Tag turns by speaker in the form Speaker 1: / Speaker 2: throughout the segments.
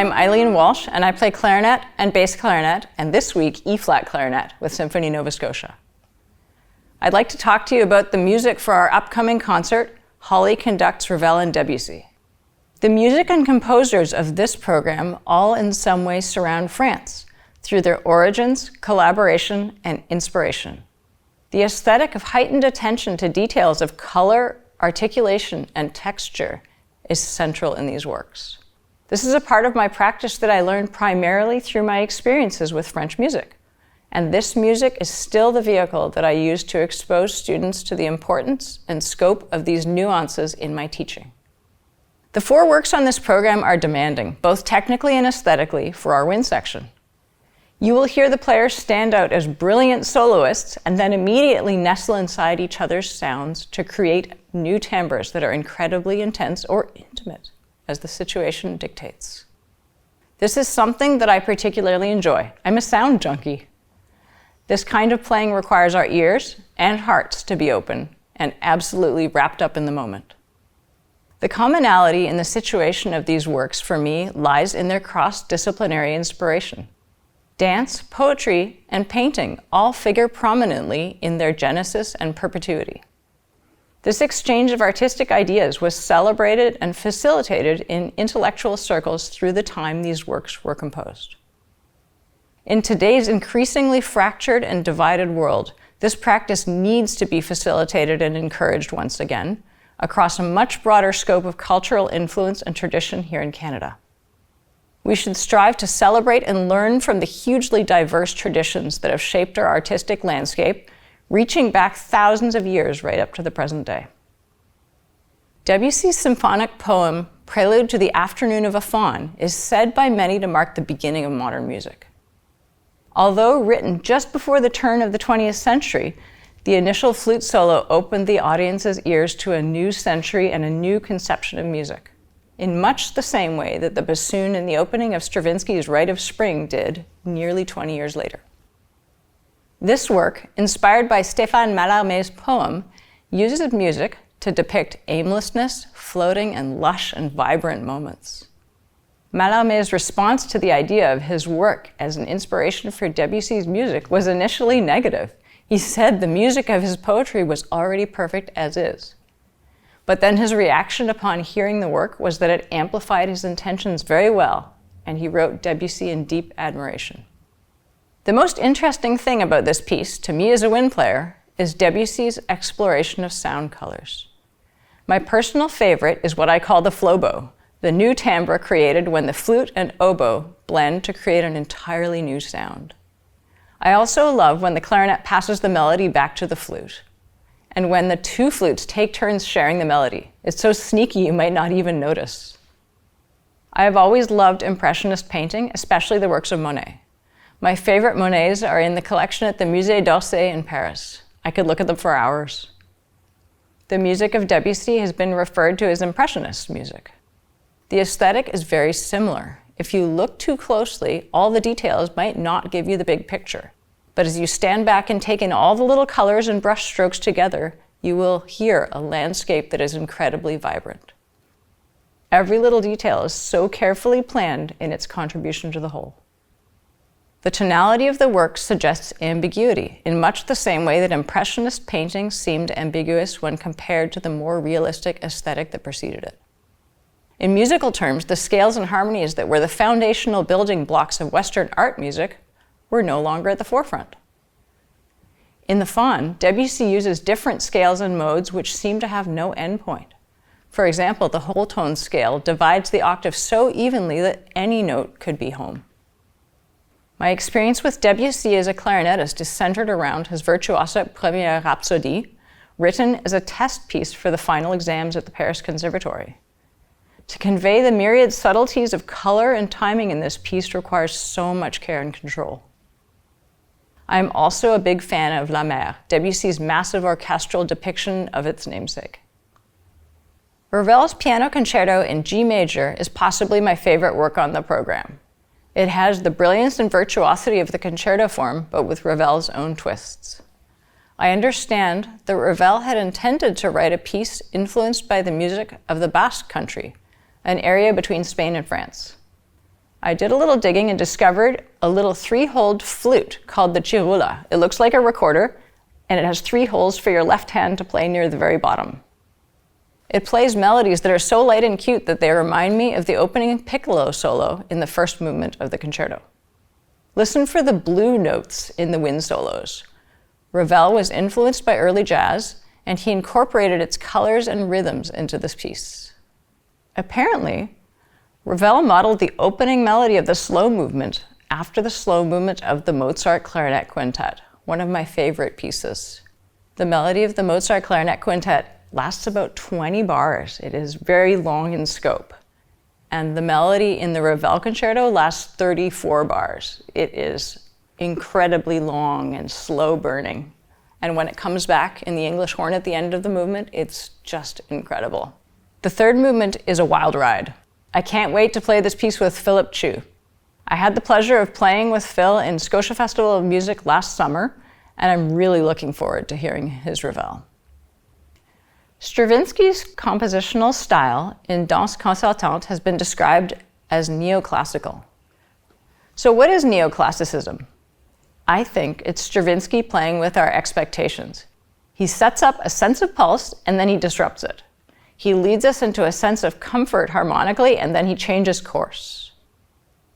Speaker 1: I'm Eileen Walsh, and I play clarinet and bass clarinet, and this week E-flat clarinet with Symphony Nova Scotia. I'd like to talk to you about the music for our upcoming concert, Holly conducts Ravel and Debussy. The music and composers of this program all in some way surround France through their origins, collaboration, and inspiration. The aesthetic of heightened attention to details of color, articulation, and texture is central in these works. This is a part of my practice that I learned primarily through my experiences with French music. And this music is still the vehicle that I use to expose students to the importance and scope of these nuances in my teaching. The 4 works on this program are demanding, both technically and aesthetically, for our wind section. You will hear the players stand out as brilliant soloists and then immediately nestle inside each other's sounds to create new timbres that are incredibly intense or intimate, as the situation dictates. This is something that I particularly enjoy. I'm a sound junkie. This kind of playing requires our ears and hearts to be open and absolutely wrapped up in the moment. The commonality in the situation of these works for me lies in their cross-disciplinary inspiration. Dance, poetry, and painting all figure prominently in their genesis and perpetuity. This exchange of artistic ideas was celebrated and facilitated in intellectual circles through the time these works were composed. In today's increasingly fractured and divided world, this practice needs to be facilitated and encouraged once again across a much broader scope of cultural influence and tradition here in Canada. We should strive to celebrate and learn from the hugely diverse traditions that have shaped our artistic landscape, reaching back thousands of years right up to the present day. Debussy's symphonic poem, Prelude to the Afternoon of a Faun, is said by many to mark the beginning of modern music. Although written just before the turn of the 20th century, the initial flute solo opened the audience's ears to a new century and a new conception of music, in much the same way that the bassoon in the opening of Stravinsky's Rite of Spring did nearly 20 years later. This work, inspired by Stéphane Mallarmé's poem, uses music to depict aimlessness, floating, and lush and vibrant moments. Mallarmé's response to the idea of his work as an inspiration for Debussy's music was initially negative. He said the music of his poetry was already perfect as is. But then his reaction upon hearing the work was that it amplified his intentions very well, and he wrote Debussy in deep admiration. The most interesting thing about this piece, to me as a wind player, is Debussy's exploration of sound colors. My personal favorite is what I call the flowbow, the new timbre created when the flute and oboe blend to create an entirely new sound. I also love when the clarinet passes the melody back to the flute, and when the 2 flutes take turns sharing the melody. It's so sneaky you might not even notice. I have always loved Impressionist painting, especially the works of Monet. My favorite Monets are in the collection at the Musée d'Orsay in Paris. I could look at them for hours. The music of Debussy has been referred to as Impressionist music. The aesthetic is very similar. If you look too closely, all the details might not give you the big picture. But as you stand back and take in all the little colors and brush strokes together, you will hear a landscape that is incredibly vibrant. Every little detail is so carefully planned in its contribution to the whole. The tonality of the work suggests ambiguity, in much the same way that Impressionist painting seemed ambiguous when compared to the more realistic aesthetic that preceded it. In musical terms, the scales and harmonies that were the foundational building blocks of Western art music were no longer at the forefront. In the Faun, Debussy uses different scales and modes which seem to have no endpoint. For example, the whole tone scale divides the octave so evenly that any note could be home. My experience with Debussy as a clarinetist is centered around his virtuosa Première Rhapsodie, written as a test piece for the final exams at the Paris Conservatory. To convey the myriad subtleties of color and timing in this piece requires so much care and control. I am also a big fan of La Mer, Debussy's massive orchestral depiction of its namesake. Ravel's Piano Concerto in G major is possibly my favorite work on the program. It has the brilliance and virtuosity of the concerto form, but with Ravel's own twists. I understand that Ravel had intended to write a piece influenced by the music of the Basque Country, an area between Spain and France. I did a little digging and discovered a little 3-holed flute called the Chiu. It looks like a recorder, and it has 3 holes for your left hand to play near the very bottom. It plays melodies that are so light and cute that they remind me of the opening piccolo solo in the first movement of the concerto. Listen for the blue notes in the wind solos. Ravel was influenced by early jazz, and he incorporated its colors and rhythms into this piece. Apparently, Ravel modeled the opening melody of the slow movement after the slow movement of the Mozart Clarinet Quintet, one of my favorite pieces. The melody of the Mozart Clarinet Quintet lasts about 20 bars. It is very long in scope. And the melody in the Ravel concerto lasts 34 bars. It is incredibly long and slow burning. And when it comes back in the English horn at the end of the movement, it's just incredible. The third movement is a wild ride. I can't wait to play this piece with Philip Chiu. I had the pleasure of playing with Phil in Scotia Festival of Music last summer, and I'm really looking forward to hearing his Ravel. Stravinsky's compositional style in Danse concertante has been described as neoclassical. So what is neoclassicism? I think it's Stravinsky playing with our expectations. He sets up a sense of pulse and then he disrupts it. He leads us into a sense of comfort harmonically and then he changes course.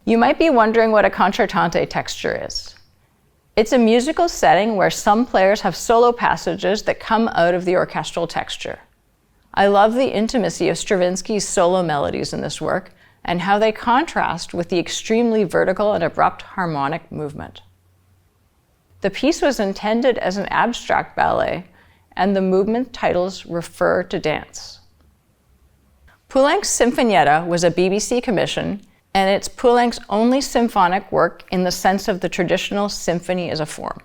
Speaker 1: You might be wondering what a concertante texture is. It's a musical setting where some players have solo passages that come out of the orchestral texture. I love the intimacy of Stravinsky's solo melodies in this work and how they contrast with the extremely vertical and abrupt harmonic movement. The piece was intended as an abstract ballet, and the movement titles refer to dance. Poulenc's Sinfonietta was a BBC commission, and it's Poulenc's only symphonic work in the sense of the traditional symphony as a form.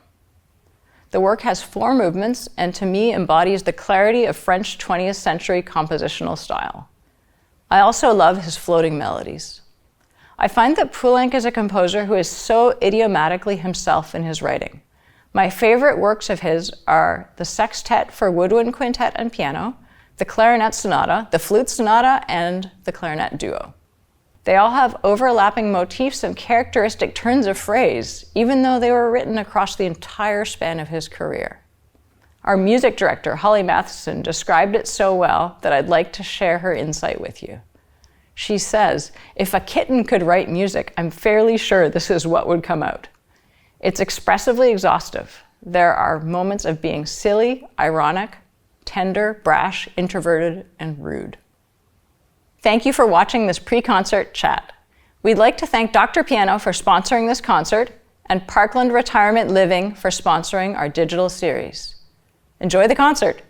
Speaker 1: The work has 4 movements and to me embodies the clarity of French 20th century compositional style. I also love his floating melodies. I find that Poulenc is a composer who is so idiomatically himself in his writing. My favorite works of his are the Sextet for woodwind quintet and piano, the Clarinet Sonata, the Flute Sonata, and the Clarinet Duo. They all have overlapping motifs and characteristic turns of phrase, even though they were written across the entire span of his career. Our music director, Holly Mathieson, described it so well that I'd like to share her insight with you. She says, "If a kitten could write music, I'm fairly sure this is what would come out." It's expressively exhaustive. There are moments of being silly, ironic, tender, brash, introverted, and rude. Thank you for watching this pre-concert chat. We'd like to thank Dr. Piano for sponsoring this concert and Parkland Retirement Living for sponsoring our digital series. Enjoy the concert.